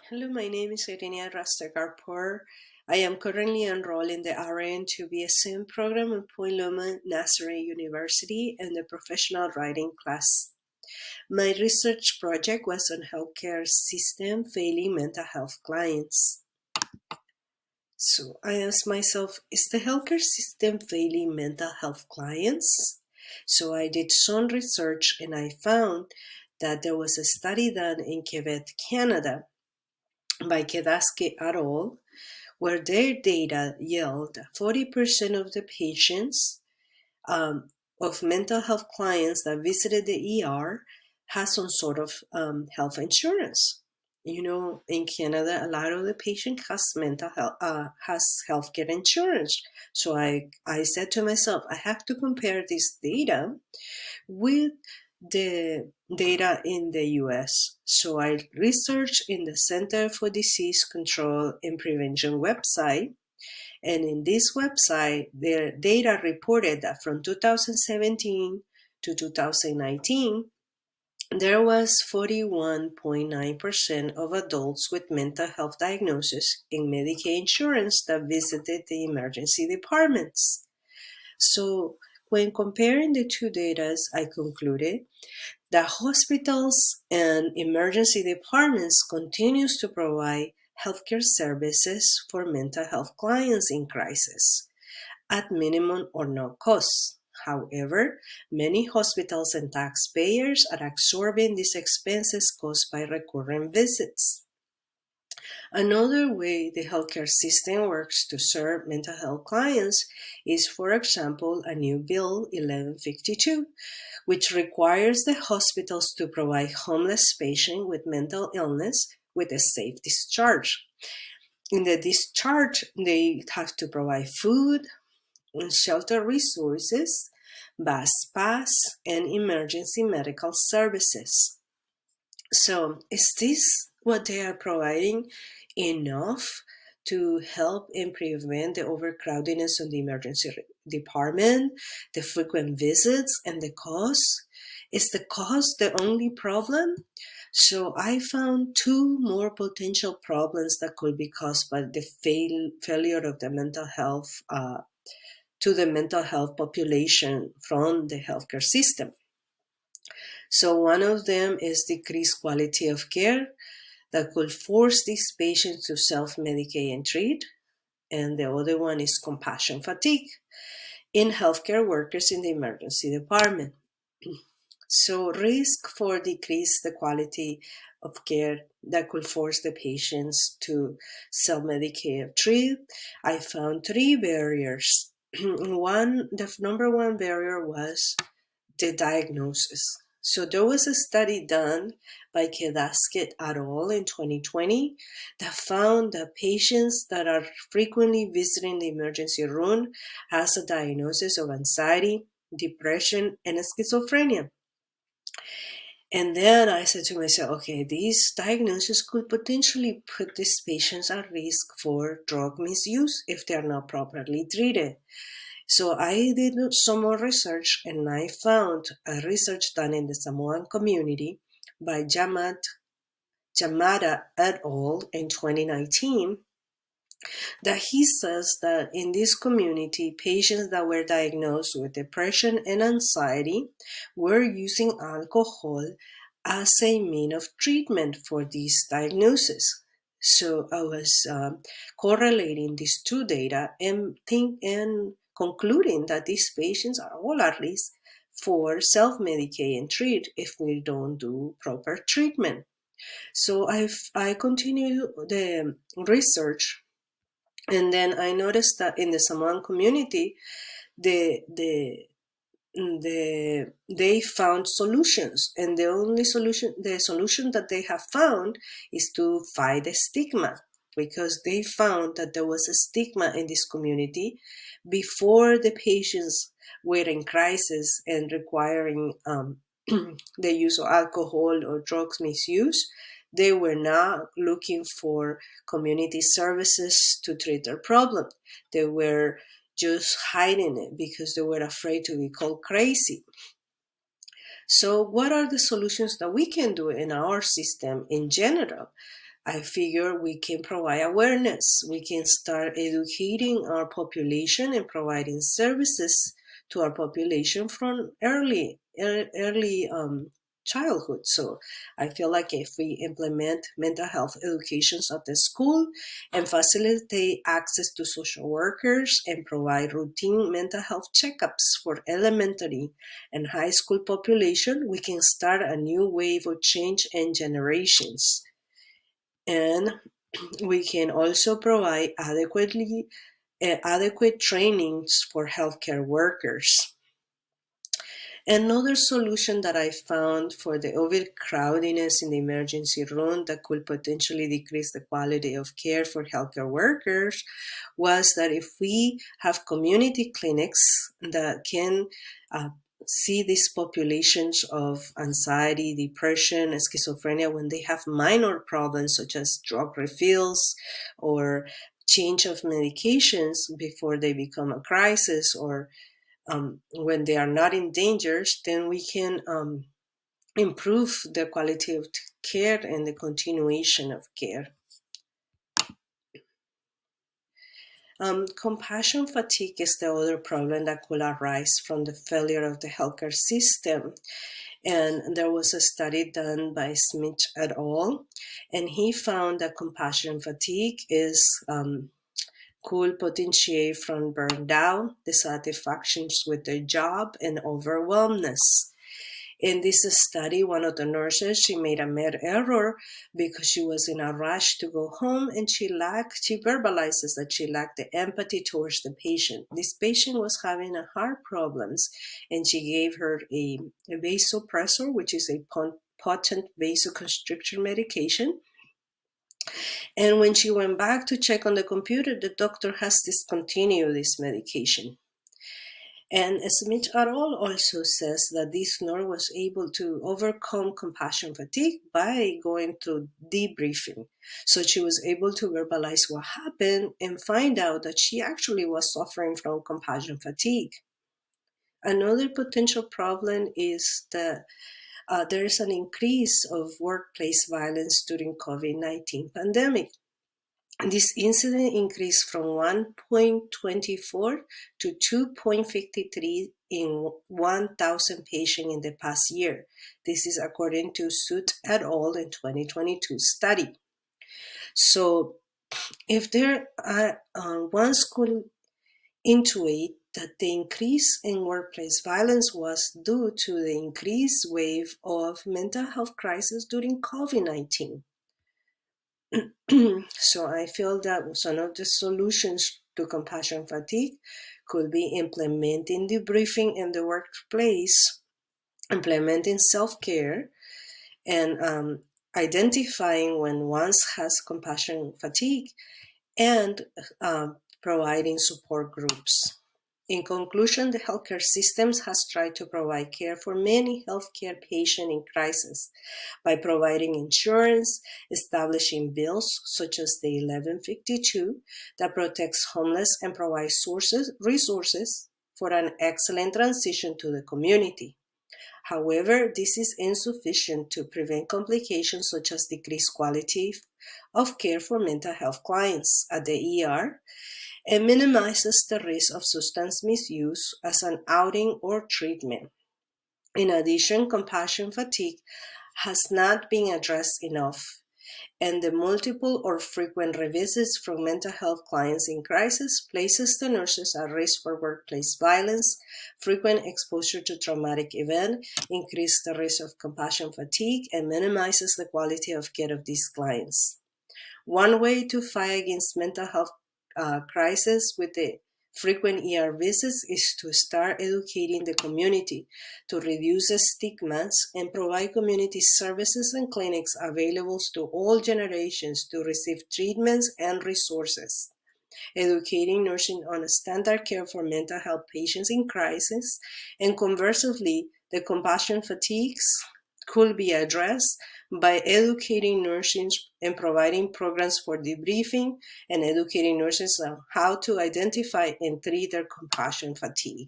Hello, my name is Irina Rastegarpour. I am currently enrolled in the RN to BSM program at Point Loma Nazarene University and the professional writing class. My research project was on healthcare system failing mental health clients. So I asked myself, is the healthcare system failing mental health clients? So I did some research and I found that there was a study done in Quebec, Canada by Kedaske et al., where their data yield 40% of the patients of mental health clients that visited the ER has some sort of health insurance. You know, in Canada, a lot of the patient has mental health has healthcare insurance. So I said to myself, I have to compare this data with the data in the US. So I researched in the Center for Disease Control and Prevention website. And in this website, their data reported that from 2017 to 2019, there was 41.9% of adults with mental health diagnosis in Medicaid insurance that visited the emergency departments. So when comparing the two data, I concluded that hospitals and emergency departments continues to provide healthcare services for mental health clients in crisis at minimum or no cost. However, many hospitals and taxpayers are absorbing these expenses caused by recurrent visits. Another way the healthcare system works to serve mental health clients is, for example, a new Bill 1152, which requires the hospitals to provide homeless patients with mental illness with a safe discharge. In the discharge, they have to provide food and shelter resources, bus pass, and emergency medical services. So, is this what they are providing enough to help and prevent the overcrowdedness on the emergency department, the frequent visits, and the cost? Is the cost the only problem? So I found two more potential problems that could be caused by the failure of the mental health to the mental health population from the healthcare system. So one of them is decreased quality of care that could force these patients to self-medicate and treat. And the other one is compassion fatigue in healthcare workers in the emergency department. So risk for decrease the quality of care that could force the patients to self-medicate or treat. I found three barriers. The number one barrier was the diagnosis. So there was a study done by Kedasket et al. In 2020 that found that patients that are frequently visiting the emergency room has a diagnosis of anxiety, depression, and schizophrenia. And then I said to myself, okay, these diagnoses could potentially put these patients at risk for drug misuse if they're not properly treated. So I did some more research and I found a research done in the Samoan community by Yamada et al. In 2019 that he says that in this community, patients that were diagnosed with depression and anxiety were using alcohol as a mean of treatment for these diagnoses. So I was correlating these two data and concluding that these patients are all at risk for self-medicate and treat if we don't do proper treatment. So I continue the research, and then I noticed that in the Samoan community, they found solutions, and the solution that they have found is to fight the stigma, because they found that there was a stigma in this community before the patients were in crisis and requiring the use of alcohol or drugs misuse. They were not looking for community services to treat their problem. They were just hiding it because they were afraid to be called crazy. So what are the solutions that we can do in our system in general? I figure we can provide awareness. We can start educating our population and providing services to our population from early childhood. So I feel like if we implement mental health educations at the school and facilitate access to social workers and provide routine mental health checkups for elementary and high school population, we can start a new wave of change in generations. And we can also provide adequate trainings for healthcare workers. Another solution that I found for the overcrowdedness in the emergency room that could potentially decrease the quality of care for healthcare workers was that if we have community clinics that can uh, see these populations of anxiety, depression, and schizophrenia when they have minor problems such as drug refills or change of medications before they become a crisis, or when they are not in danger, then we can improve the quality of care and the continuation of care. Compassion fatigue is the other problem that could arise from the failure of the healthcare system. And there was a study done by Smith et al., and he found that compassion fatigue is could potentiate from burnout, dissatisfactions with their job, and overwhelmness. In this study, one of the nurses, she made a mad error because she was in a rush to go home, and she verbalizes that she lacked the empathy towards the patient. This patient was having a heart problems, and she gave her a vasopressor, which is a potent vasoconstrictor medication. And when she went back to check on the computer, the doctor has discontinued this medication. And Smith et al. Also says that this nurse was able to overcome compassion fatigue by going through debriefing. So she was able to verbalize what happened and find out that she actually was suffering from compassion fatigue. Another potential problem is that there is an increase of workplace violence during COVID-19 pandemic. This incident increased from 1.24 to 2.53 in 1,000 patients in the past year. This is according to Sut et al. In 2022 study. So if there are one school intuit that the increase in workplace violence was due to the increased wave of mental health crisis during COVID-19. So I feel that one of the solutions to compassion fatigue could be implementing debriefing in the workplace, implementing self-care, and identifying when one has compassion fatigue, and providing support groups. In conclusion, the healthcare systems has tried to provide care for many healthcare patients in crisis by providing insurance, establishing bills such as the 1152 that protects homeless and provides resources for an excellent transition to the community. However, this is insufficient to prevent complications such as decreased quality of care for mental health clients at the ER, and minimizes the risk of substance misuse as an outing or treatment. In addition, compassion fatigue has not been addressed enough, and the multiple or frequent revisits from mental health clients in crisis places the nurses at risk for workplace violence. Frequent exposure to traumatic event increases the risk of compassion fatigue and minimizes the quality of care of these clients. One way to fight against mental health crisis with the frequent ER visits is to start educating the community to reduce the stigmas and provide community services and clinics available to all generations to receive treatments and resources. Educating nursing on standard care for mental health patients in crisis, and conversely, the compassion fatigues could be addressed by educating nurses and providing programs for debriefing and educating nurses on how to identify and treat their compassion fatigue.